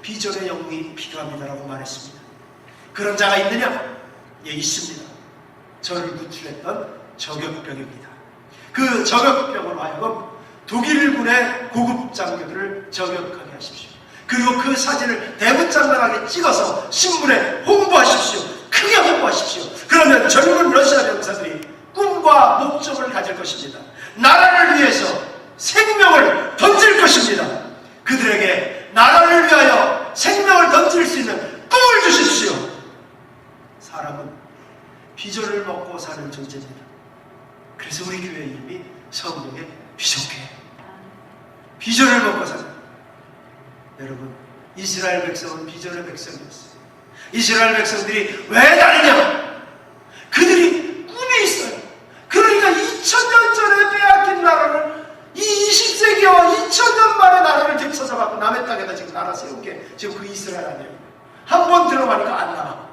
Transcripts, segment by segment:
비전의 영웅이 필요합니다라고 말했습니다. 그런 자가 있느냐? 예, 있습니다. 저를 구출했던 저격병입니다. 그 저격병으로 하여금 독일군의 고급 장교들을 저격하게 하십시오. 그리고 그 사진을 대문짝만하게 찍어서 신문에 홍보하십시오. 크게 홍보하십시오. 그러면 젊은 러시아 병사들이 꿈과 목적을 가질 것입니다. 나라를 위해서 생명을 던질 것입니다. 그들에게 나라를 위하여 생명을 던질 수 있는 꿈을 주십시오. 사람은 비전을 먹고 사는 존재입니다. 그래서 우리 교회 이름이 성령의 비전교회예요. 비전을 먹고 사는. 여러분, 이스라엘 백성은 비전의 백성이었어요. 이스라엘 백성들이 왜 다르냐? 그들이 꿈이 있어요. 그러니까 2000년 전에 빼앗긴 나라를 이 20세기와 2000년 만에 나라를 되찾아갖고 남의 땅에다 지금 나라 세운 게 지금 그 이스라엘 아니에요. 한 번 들어가니까 안 나가.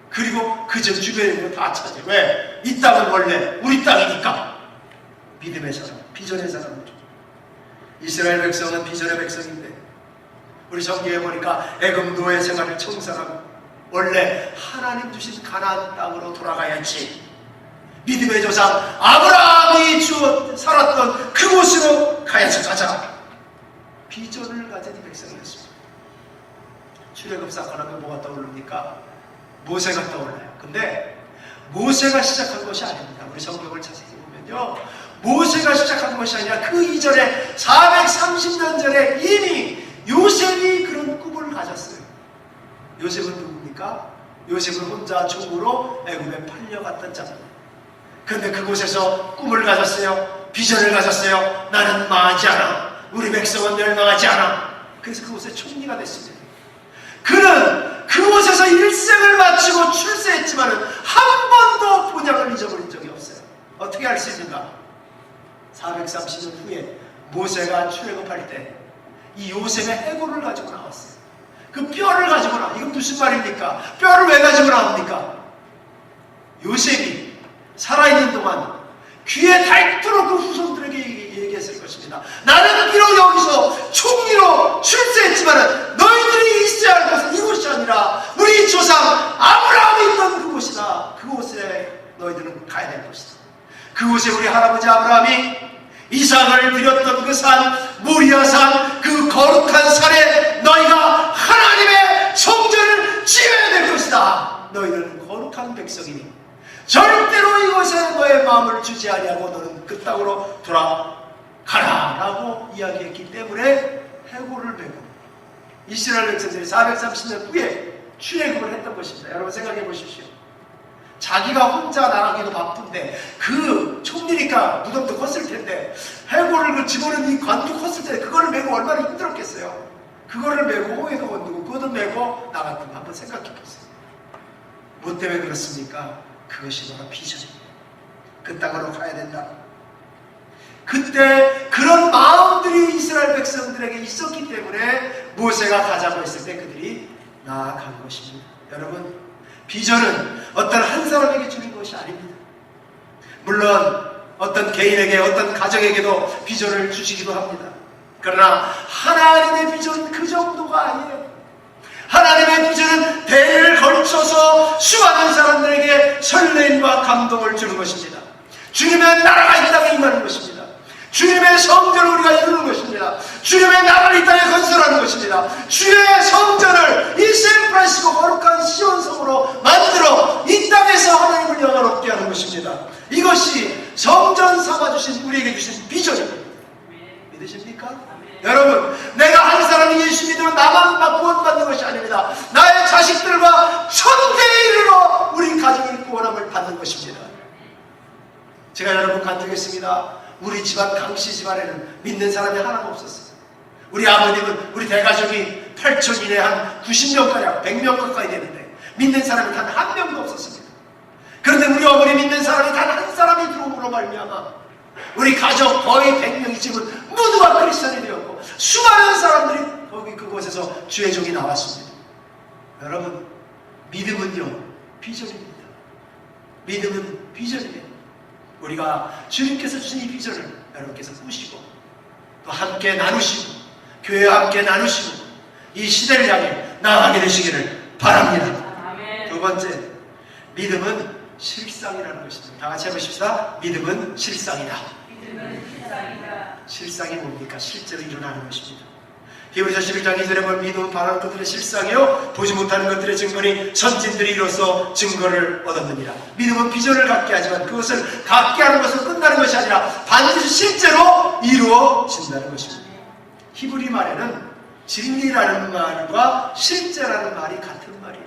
그리고 그저 주변에 있는 다 찾아. 왜? 이 땅은 원래 우리 땅이니까. 믿음의 사람, 비전의 사람이죠. 이스라엘 백성은 비전의 백성인데 우리 성경에 보니까 애굽 노예 생활을 청산하고 원래 하나님 주신 가나안 땅으로 돌아가야지. 믿음의 조상 아브라함이 살았던 그곳으로 가자. 비전을 가진 백성이었습니다. 출애굽 사건하면 뭐가 떠오릅니까? 모세가 떠올라요. 근데 모세가 시작한 것이 아닙니다. 우리 성경을 자세히 보면요, 모세가 시작한 것이 아니라 그 이전에 430년 전에 이미 요셉이 그런 꿈을 가졌어요. 요셉은 누굽니까? 요셉은 혼자 종으로 애굽에 팔려갔던 자입니다. 그런데 그곳에서 꿈을 가졌어요. 비전을 가졌어요. 나는 망하지 않아. 우리 백성은 멸망하지 않아. 그래서 그곳에 총리가 됐습니다. 그는 그곳에서 일생을 마치고 출세했지만 한 번도 본향을 잊어버린 적이 없어요. 어떻게 할 수 있는가? 430년 후에 모세가 출애굽할 때 이 요셉의 해골을 가지고 나왔어요. 그 뼈를 가지고 나와. 이건 무슨 말입니까? 뼈를 왜 가지고 나옵니까? 요셉이 살아있는 동안 귀에 닳도록 그 후손들에게 얘기했을 것입니다. 나는 비록 여기서 총리로 출세했지만 너희들이 있어야 할 곳은 이곳이 아니라 우리 조상 아브라함이 있던 그곳이다. 그곳에 너희들은 가야 될 것이다. 그곳에 우리 할아버지 아브라함이 이삭을 드렸던 그 산, 모리아산, 그 거룩한 산에 너희가 하나님의 성전을 지어야 될 것이다. 너희들은 거룩한 백성이니 절대로 이곳에 너의 마음을 주지 아니하고 너는 그 땅으로 돌아가라 라고 이야기했기 때문에 해골을 메고 이스라엘 백성들이 430년 후에 출애굽을 했던 것입니다. 여러분 생각해 보십시오. 자기가 혼자 나가기도 바쁜데 그 총리니까 무덤도 컸을 텐데 해골을 그 집어넣은 이 관도 컸을 텐데 그거를 메고 얼마나 힘들었겠어요. 그거를 메고 호에도 건드고 그것도 메고 나갔던 거 한번 생각해 보세요. 뭐 때문에 그렇습니까? 그것이 바로 비전입니다. 그 땅으로 가야 된다. 그때 그런 마음들이 이스라엘 백성들에게 있었기 때문에 모세가 가자고 했을 때 그들이 나아간 것입니다. 여러분, 비전은 어떤 한 사람에게 주는 것이 아닙니다. 물론 어떤 개인에게 어떤 가정에게도 비전을 주시기도 합니다. 그러나 하나님의 비전은 그 정도가 아니에요. 하나님의 비전은 대를 걸쳐서 수많은 사람들에게 설렘과 감동을 주는 것입니다. 주님의 나라가 이 땅에 임하는 것입니다. 주님의 성전을 우리가 이루는 것입니다. 주님의 나라를 이 땅에 건설하는 것입니다. 주의 성전을 이 샌프란시스코 거룩한 시온성으로 만들어 이 땅에서 하나님을 영화롭게 하는 것입니다. 이것이 성전 삼아주신 우리에게 주신 비전입니다. 믿으십니까? 여러분, 내가 한 사람이 예수 믿으면 나만 구원받는 것이 아닙니다. 나의 자식들과 천대에 이르러 우리 가정이 구원함을 받는 것입니다. 제가 여러분 간증했습니다. 우리 집안 강씨 집안에는 믿는 사람이 하나도 없었어요. 우리 아버님은 우리 대가족이 8천 이내 한 90명가량 100명 가까이 되는데 믿는 사람이 단 한 명도 없었습니다. 그런데 우리 어머니 믿는 사람이 단 한 사람이 들어옴으로 말미암아 우리 가족 거의 100명이 지금 모두가 크리스천이 되었고 수많은 사람들이 거기 그곳에서 주의 종이 나왔습니다. 여러분, 믿음은요 비전입니다. 믿음은 비전이에요. 우리가 주님께서 주신 이 비전을 여러분께서 꾸시고 또 함께 나누시고 교회와 함께 나누시고 이 시대를 향해 나아가게 되시기를 바랍니다. 아멘. 두 번째, 믿음은 실상이라는 것입니다. 다 같이 해보십시다. 믿음은 실상이다. 믿음은 실상이다. 실상이 뭡니까? 실제로 일어나는 것입니다. 히브리서 11장 2절에 보면 믿음은 바라는 것들의 실상이요 보지 못하는 것들의 증거니 선진들이 이로써 증거를 얻었느니라. 믿음은 비전을 갖게 하지만 그것을 갖게 하는 것은 끝나는 것이 아니라 반드시 실제로 이루어진다는 것입니다. 히브리 말에는 진리라는 말과 실제라는 말이 같은 말이에요.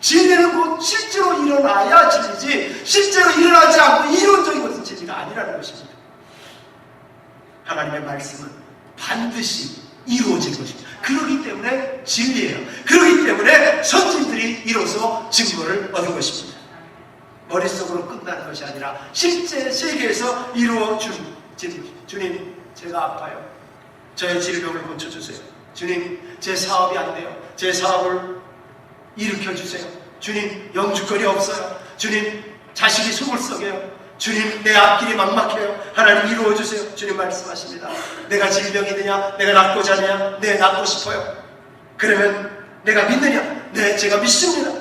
진리는 곧 실제로 일어나야 진리지 실제로 일어나지 않고 이론적인 것은 진리가 아니라는 것입니다. 하나님의 말씀은 반드시 이루어진 것입니다. 그러기 때문에 진리예요. 그러기 때문에 선진들이 이로써 증거를 얻은 것입니다. 머릿속으로 끝나는 것이 아니라 실제 세계에서 이루어진 주님, 제가 아파요. 저의 질병을 고쳐주세요. 주님, 제 사업이 안 돼요. 제 사업을 일으켜주세요. 주님, 영주권이 없어요. 주님, 자식이 속을 썩여요. 주님, 내 앞길이 막막해요. 하나님 이루어주세요. 주님 말씀하십니다. 내가 질병이 있느냐? 내가 낫고자 하느냐? 네, 낫고 싶어요. 그러면 내가 믿느냐? 네, 제가 믿습니다.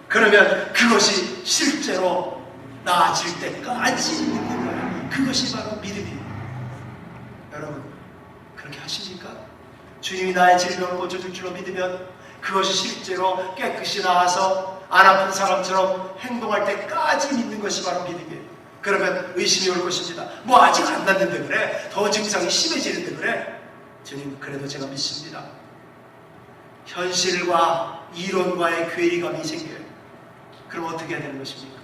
그러면 그것이 실제로 나아질 때까지 믿는 거예요. 그것이 바로 믿음이에요. 여러분, 그렇게 하십니까? 주님이 나의 질병을 고쳐줄 줄로 믿으면 그것이 실제로 깨끗이 나아서 안 아픈 사람처럼 행동할 때까지 믿는 것이 바로 믿음이에요. 그러면 의심이 올 것입니다. 뭐 아직 안 낫는데 그래? 더 증상이 심해지는데 그래? 주님, 그래도 제가 믿습니다. 현실과 이론과의 괴리감이 생겨요. 그럼 어떻게 해야 되는 것입니까?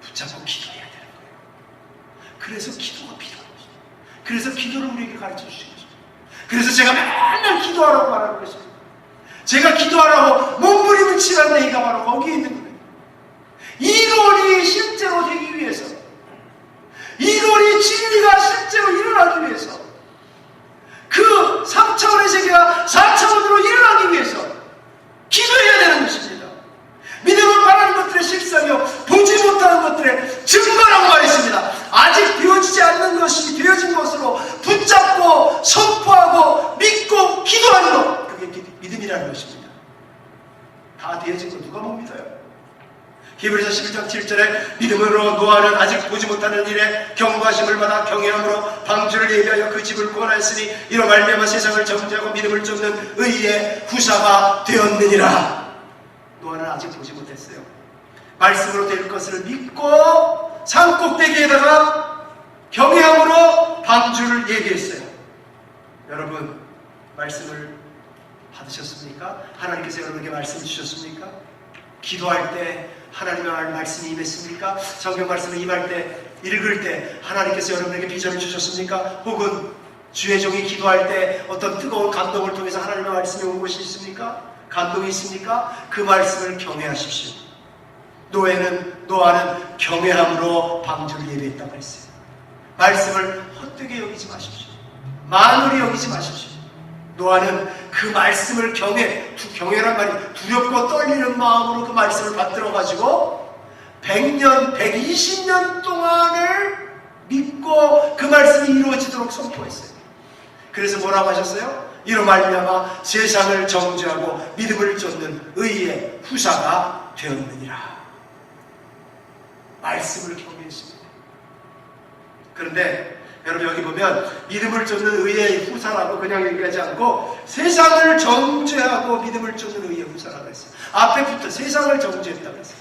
붙잡고 기도해야 되는 거예요. 그래서 기도가 필요한 것입니다. 그래서 기도를 우리에게 가르쳐 주신 것입니다. 그래서 제가 맨날 기도하라고 말하는 것입니다. 제가 기도하라고 몸부림을 치라는 얘기가 바로 거기에 있는 거예요. 이론이 실제로 되기 위해서, 이론이 진리가 실제로 일어나기 위해서, 그 3차원의 세계가 4차원으로 일어나기 위해서 기도해야 되는 것입니다. 믿음은 바라는 것들의 실상이요 보지 못하는 것들의 증거라고 말했습니다. 아직 되어지지 않는 것이 되어진 것으로 붙잡고 선포하고 믿고 기도하는 것, 그게 믿음이라는 것입니다. 다 되어진 거 누가 못 믿어요? 히브리서 11장 7절에 믿음으로 노아는 아직 보지 못하는 일에 경고하심을 받아 경외함으로 방주를 예비하여 그 집을 구원하였으니 이로 말미암아 세상을 정죄하고 믿음을 쫓는 의의 후사가 되었느니라. 노아는 아직 보지 못했어요. 말씀으로 될 것을 믿고 산꼭대기에다가 경외함으로 방주를 예비했어요. 여러분, 말씀을 받으셨습니까? 하나님께서 여러분에게 말씀 주셨습니까? 기도할 때 하나님의 말씀이 임했습니까? 성경 말씀을 임할 때, 읽을 때 하나님께서 여러분에게 비전을 주셨습니까? 혹은 주의 종이 기도할 때 어떤 뜨거운 감동을 통해서 하나님의 말씀이 온 것이 있습니까? 감동이 있습니까? 그 말씀을 경외하십시오. 노아는 경외함으로 방주를 예비했다고 했어요. 말씀을 헛되게 여기지 마십시오. 만홀히 여기지 마십시오. 노아는 그 말씀을 경외란 말이 두렵고 떨리는 마음으로 그 말씀을 받들어가지고 100년, 120년 동안을 믿고 그 말씀이 이루어지도록 선포했어요. 그래서 뭐라고 하셨어요? 이로 말미암아 세상을 정죄하고 믿음을 쫓는 의의 후사가 되었느니라. 말씀을 경외했습니다. 그런데 여러분, 여기 보면 믿음을 쫓는 의의 후사라고 그냥 얘기하지 않고 세상을 정죄하고 믿음을 쫓는 의의 후사라고 했어요. 앞에부터 세상을 정죄했다고 했어요.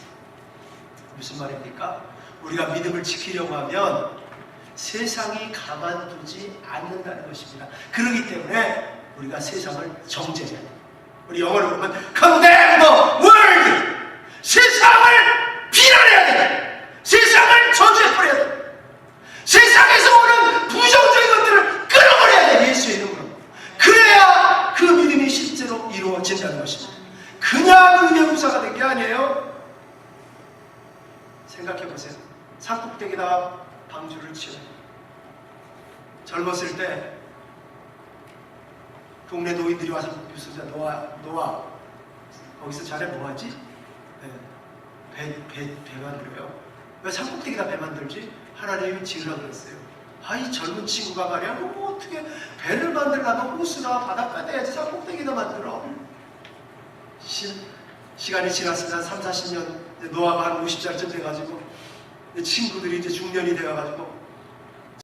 무슨 말입니까? 우리가 믿음을 지키려고 하면 세상이 가만두지 않는다는 것입니다. 그렇기 때문에 우리가 세상을 정죄해야 돼요. 우리 영어로 보면 condemn the world! 세상을 비난해야 돼. 세상을 저주해버려야 돼. 세상에서 오는 부정적인 것들을 끊어버려야 돼. 예수의 이름으로. 그래야 그 믿음이 실제로 이루어진다는 것입니다. 그냥 의의 후사가 된 게 아니에요. 생각해보세요. 산꼭대기에다가 방주를 치워요. 젊었을 때 동네 노인들이 와서 유수자 노아 거기서 자네 뭐하지? 배 만들어요. 왜 산꼭대기에다 배 만들지? 하나님이 지으라고 그랬어요. 이 젊은 친구가 말이야, 뭐 어떻게 배를 만들려면 호수나 바닷가 내야지 산꼭대기나 만들어. 시간이 지났으면 한 3, 40년, 노아가 한 50살쯤 돼가지고 친구들이 이제 중년이 돼가지고